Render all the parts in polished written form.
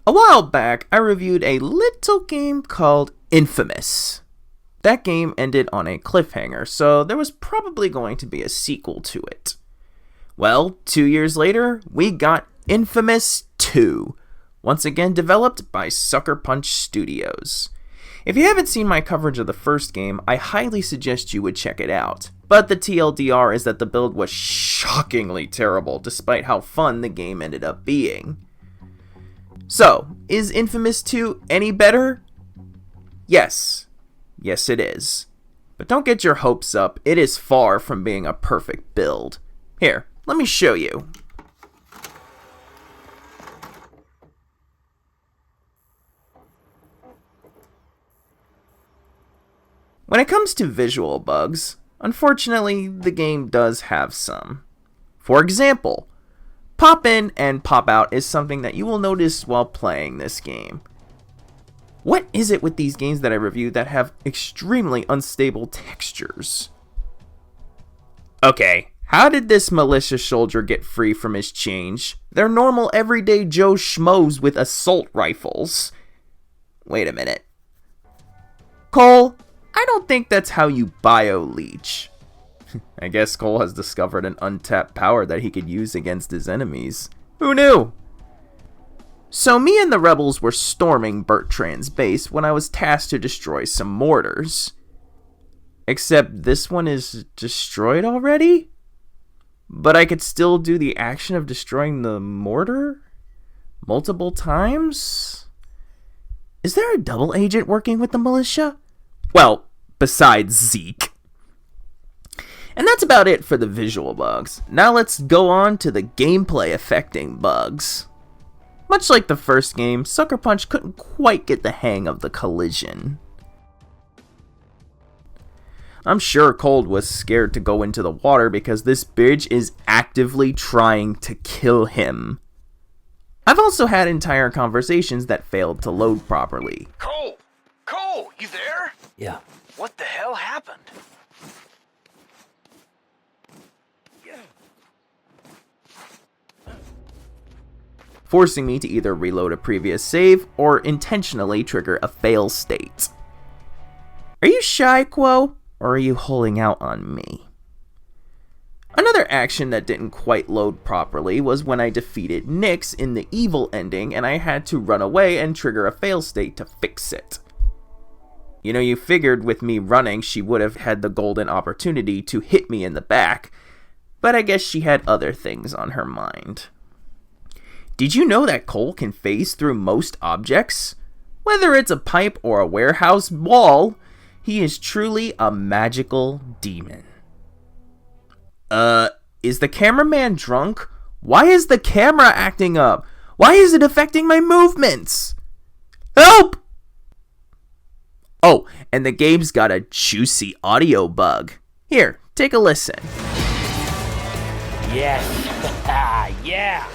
A while back, I reviewed a little game called Infamous. That game ended on a cliffhanger, so there was probably going to be a sequel to it. Well, 2 years later, we got Infamous 2, once again developed by Sucker Punch Studios. If you haven't seen my coverage of the first game, I highly suggest you would check it out. But the TLDR is that the build was shockingly terrible, despite how fun the game ended up being. So, is Infamous 2 any better? Yes. Yes, it is. But don't get your hopes up, it is far from being a perfect build. Here, let me show you. When it comes to visual bugs, unfortunately, the game does have some. For example, pop in and pop out is something that you will notice while playing this game. What is it with these games that I review that have extremely unstable textures? Okay, how did this militia soldier get free from his change? They're normal everyday Joe Schmoes with assault rifles. Wait a minute. Cole, I don't think that's how you bio-leech. I guess Cole has discovered an untapped power that he could use against his enemies. Who knew? So me and the rebels were storming Bertrand's base when I was tasked to destroy some mortars. Except this one is destroyed already? But I could still do the action of destroying the mortar? Multiple times? Is there a double agent working with the militia? Well, besides Zeke. And that's about it for the visual bugs. Now let's go on to the gameplay affecting bugs. Much like the first game, Sucker Punch couldn't quite get the hang of the collision. I'm sure Cold was scared to go into the water because this bridge is actively trying to kill him. I've also had entire conversations that failed to load properly. Cole! Cole, you there? Yeah. What the hell happened? Forcing me to either reload a previous save or intentionally trigger a fail state. Are you shy, Quo? Or are you holding out on me? Another action that didn't quite load properly was when I defeated Nyx in the evil ending and I had to run away and trigger a fail state to fix it. You know, you figured with me running she would have had the golden opportunity to hit me in the back, but I guess she had other things on her mind. Did you know that Cole can phase through most objects? Whether it's a pipe or a warehouse wall, he is truly a magical demon. Is the cameraman drunk? Why is the camera acting up? Why is it affecting my movements? Help! Oh, and the game's got a juicy audio bug. Here, take a listen. Yes. Yeah.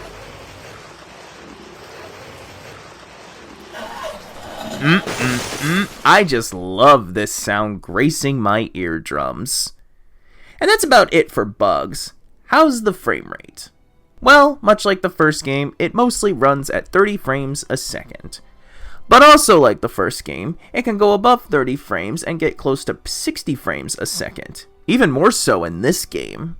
I just love this sound gracing my eardrums. And that's about it for bugs. How's the frame rate? Well, much like the first game, it mostly runs at 30 frames a second. But also like the first game, it can go above 30 frames and get close to 60 frames a second. Even more so in this game.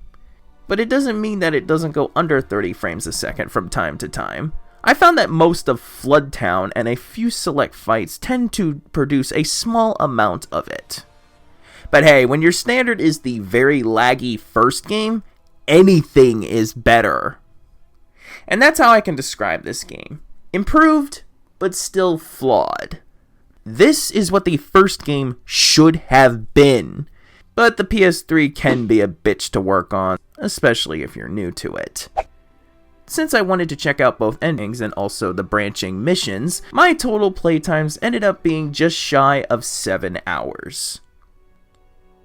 But it doesn't mean that it doesn't go under 30 frames a second from time to time. I found that most of Flood Town and a few select fights tend to produce a small amount of it. But hey, when your standard is the very laggy first game, anything is better. And that's how I can describe this game. Improved, but still flawed. This is what the first game should have been. But the PS3 can be a bitch to work on, especially if you're new to it. Since I wanted to check out both endings and also the branching missions, my total playtimes ended up being just shy of 7 hours.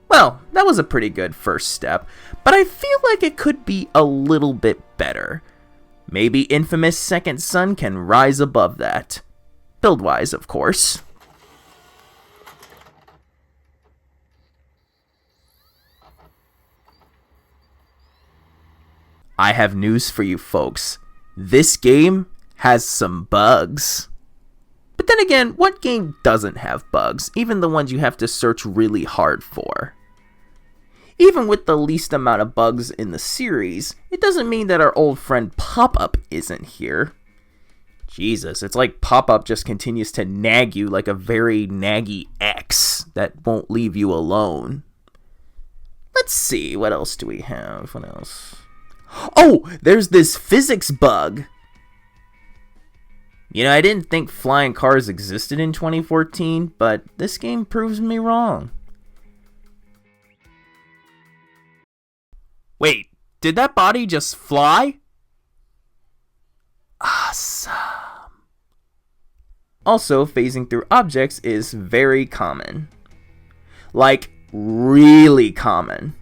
Well, that was a pretty good first step, but I feel like it could be a little bit better. Maybe Infamous Second Son can rise above that. Build-wise, of course. I have news for you folks. This game has some bugs. But then again, what game doesn't have bugs, even the ones you have to search really hard for? Even with the least amount of bugs in the series, it doesn't mean that our old friend Pop-Up isn't here. Jesus, it's like Pop-Up just continues to nag you like a very naggy ex that won't leave you alone. Let's see, what else do we have? What else? Oh, there's this physics bug. You know, I didn't think flying cars existed in 2014, but this game proves me wrong. Wait, did that body just fly? Awesome. Also, phasing through objects is very common. Like, really common.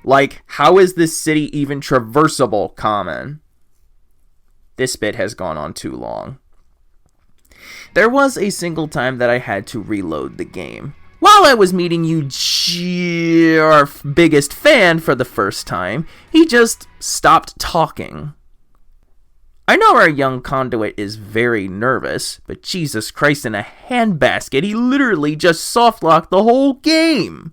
Like, how is this city even traversable common? This bit has gone on too long. There was a single time that I had to reload the game. While I was meeting Eugene, our biggest fan, for the first time, he just stopped talking. I know our young conduit is very nervous, but Jesus Christ, in a handbasket, he literally just softlocked the whole game.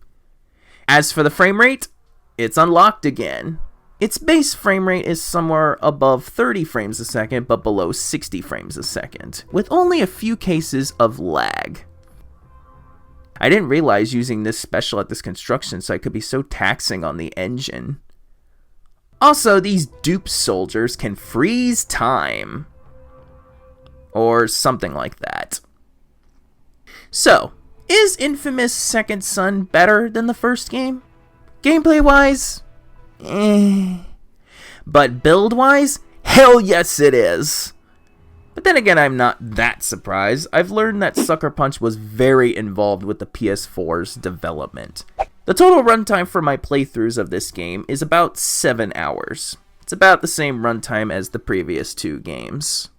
As for the frame rate, it's unlocked again. Its base frame rate is somewhere above 30 frames a second, but below 60 frames a second, with only a few cases of lag. I didn't realize using this special at this construction site could be so taxing on the engine. Also, these dupe soldiers can freeze time. Or something like that. So, is Infamous Second Son better than the first game? Gameplay-wise? But build-wise? Hell yes it is! But then again, I'm not that surprised. I've learned that Sucker Punch was very involved with the PS4's development. The total runtime for my playthroughs of this game is about 7 hours. It's about the same runtime as the previous two games.